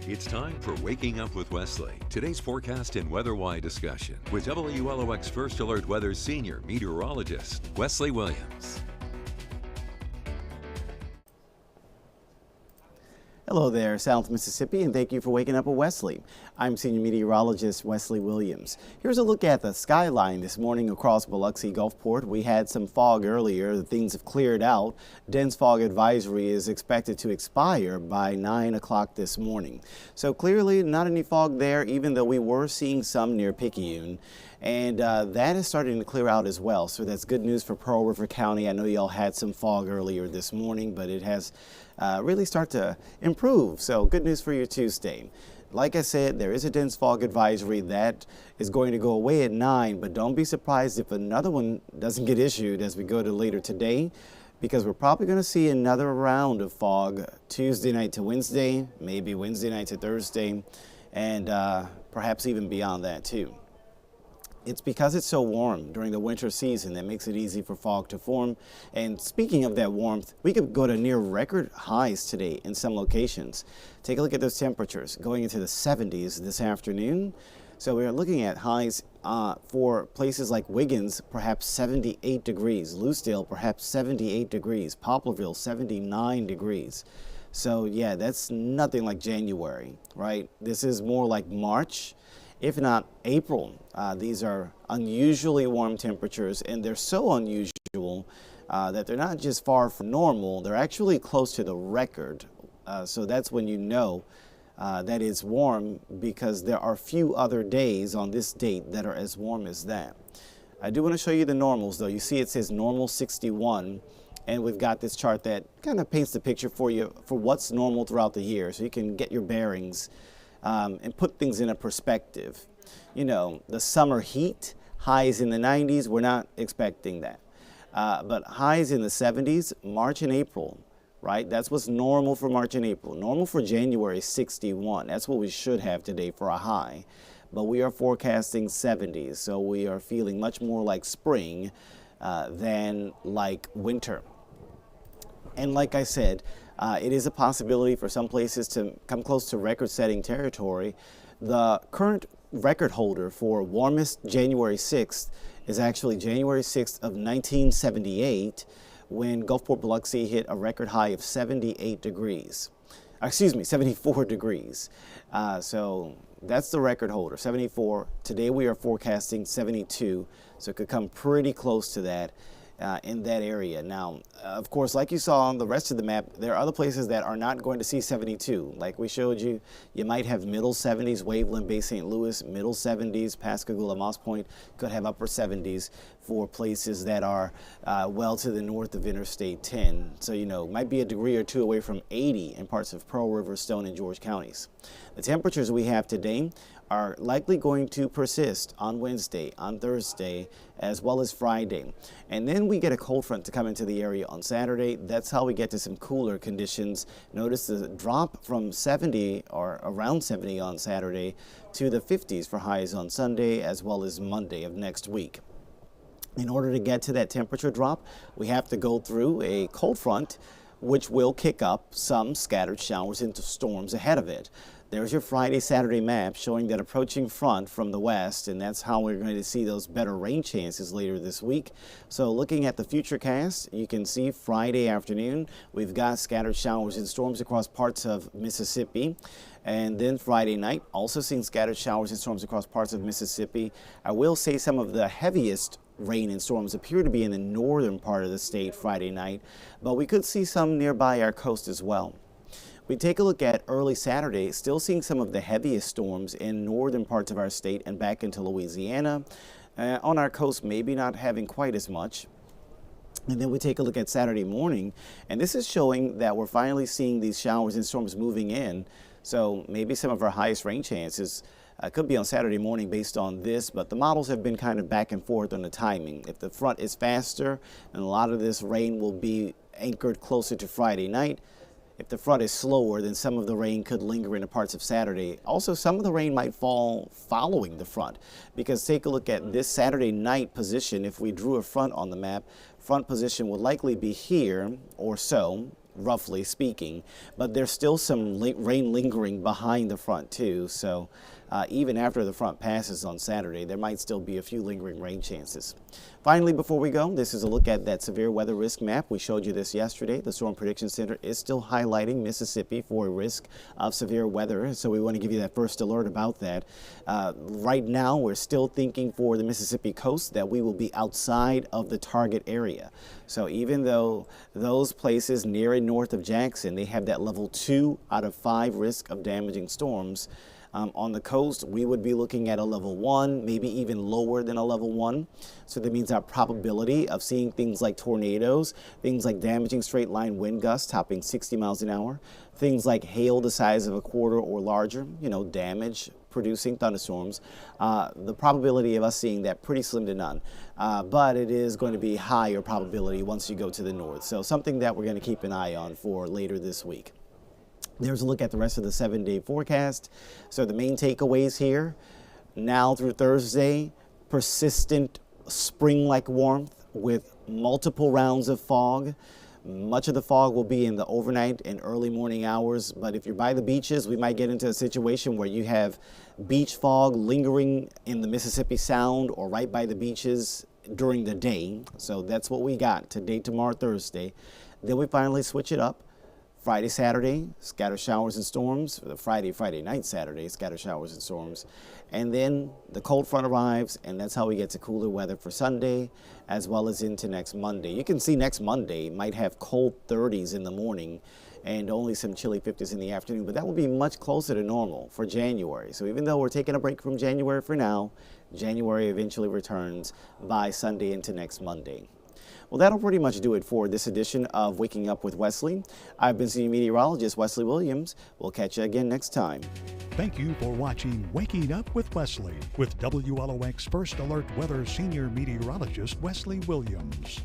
It's time for Waking Up with Wesley. Today's forecast and weather-wise discussion with WLOX First Alert Weather's senior meteorologist, Wesley Williams. Hello there, South Mississippi, and thank you for waking up with Wesley. I'm Senior Meteorologist Wesley Williams. Here's a look at the skyline this morning across Biloxi Gulfport. We had some fog earlier. Things have cleared out. Dense fog advisory is expected to expire by 9 o'clock this morning. So clearly not any fog there, even though we were seeing some near Picayune. And that is starting to clear out as well. So that's good news for Pearl River County. I know y'all had some fog earlier this morning, but it has really start to improve. So good news for your Tuesday. Like I said, there is a dense fog advisory that is going to go away at 9, but don't be surprised if another one doesn't get issued as we go to later today, because we're probably going to see another round of fog Tuesday night to Wednesday, maybe Wednesday night to Thursday, and perhaps even beyond that too. It's because it's so warm during the winter season that makes it easy for fog to form. And speaking of that warmth, we could go to near record highs today in some locations. Take a look at those temperatures going into the 70s this afternoon. So we are looking at highs for places like Wiggins, perhaps 78 degrees, Lucedale, perhaps 78 degrees, Poplarville, 79 degrees. So yeah, that's nothing like January, right? This is more like March, if not April. These are unusually warm temperatures, and they're so unusual that they're not just far from normal, they're actually close to the record. So that's when you know that it's warm, because there are few other days on this date that are as warm as that. I do want to show you the normals though. You see it says normal 61, and we've got this chart that kind of paints the picture for you for what's normal throughout the year, so you can get your bearings and put things in a perspective. You know, the summer heat, highs in the 90s, we're not expecting that. But highs in the 70s, March and April, right? That's what's normal for March and April. Normal for January is 61. That's what we should have today for a high. But we are forecasting 70s, so we are feeling much more like spring than like winter. And like I said, it is a possibility for some places to come close to record-setting territory. The current record holder for warmest January 6th is actually January 6th of 1978, when Gulfport Biloxi hit a record high of 78 degrees. Excuse me, 74 degrees. So that's the record holder, 74. Today we are forecasting 72, so it could come pretty close to that. In that area. Now, of course, like you saw on the rest of the map, there are other places that are not going to see 72. Like we showed you, you might have middle 70s, Waveland, Bay St. Louis, middle 70s, Pascagoula, Moss Point could have upper 70s for places that are well to the north of Interstate 10. So, you know, might be a degree or two away from 80 in parts of Pearl River, Stone, and George counties. The temperatures we have today are likely going to persist on Wednesday, on Thursday, as well as Friday. And then we get a cold front to come into the area on Saturday. That's how we get to some cooler conditions. Notice the drop from 70 or around 70 on Saturday to the 50s for highs on Sunday, as well as Monday of next week. In order to get to that temperature drop, we have to go through a cold front, which will kick up some scattered showers into storms ahead of it. There's your Friday, Saturday map showing that approaching front from the west, and that's how we're going to see those better rain chances later this week. So looking at the futurecast, you can see Friday afternoon, we've got scattered showers and storms across parts of Mississippi. And then Friday night, also seeing scattered showers and storms across parts of Mississippi. I will say some of the heaviest rain and storms appear to be in the northern part of the state Friday night, but we could see some nearby our coast as well. We take a look at early Saturday, still seeing some of the heaviest storms in northern parts of our state and back into Louisiana. On our coast, maybe not having quite as much. And then we take a look at Saturday morning, and this is showing that we're finally seeing these showers and storms moving in. So maybe some of our highest rain chances could be on Saturday morning based on this, but the models have been kind of back and forth on the timing. If the front is faster, then a lot of this rain will be anchored closer to Friday night. If the front is slower, then some of the rain could linger into parts of Saturday. Also, some of the rain might fall following the front, because take a look at this Saturday night position. If we drew a front on the map, front position would likely be here or so, roughly speaking, but there's still some rain lingering behind the front too. So even after the front passes on Saturday, there might still be a few lingering rain chances. Finally, before we go, this is a look at that severe weather risk map. We showed you this yesterday. The Storm Prediction Center is still highlighting Mississippi for a risk of severe weather, so we want to give you that first alert about that. Right now, we're still thinking for the Mississippi coast that we will be outside of the target area. So even though those places near and north of Jackson, they have that level 2 out of 5 risk of damaging storms, on the coast, we would be looking at a level 1, maybe even lower than a level 1. So that means our probability of seeing things like tornadoes, things like damaging straight line wind gusts topping 60 miles an hour, things like hail the size of a quarter or larger, damage producing thunderstorms, the probability of us seeing that pretty slim to none. But it is going to be higher probability once you go to the north. So something that we're going to keep an eye on for later this week. There's a look at the rest of the 7-day forecast. So the main takeaways here, now through Thursday, persistent spring-like warmth with multiple rounds of fog. Much of the fog will be in the overnight and early morning hours, but if you're by the beaches, we might get into a situation where you have beach fog lingering in the Mississippi Sound or right by the beaches during the day. So that's what we got today, tomorrow, Thursday. Then we finally switch it up. Friday, Saturday, scattered showers and storms. Friday night, Saturday, scattered showers and storms. And then the cold front arrives, and that's how we get to cooler weather for Sunday, as well as into next Monday. You can see next Monday might have cold 30s in the morning and only some chilly 50s in the afternoon, but that will be much closer to normal for January. So even though we're taking a break from January for now, January eventually returns by Sunday into next Monday. Well, that'll pretty much do it for this edition of Waking Up with Wesley. I've been Senior Meteorologist Wesley Williams. We'll catch you again next time. Thank you for watching Waking Up with Wesley with WLOX First Alert Weather Senior Meteorologist Wesley Williams.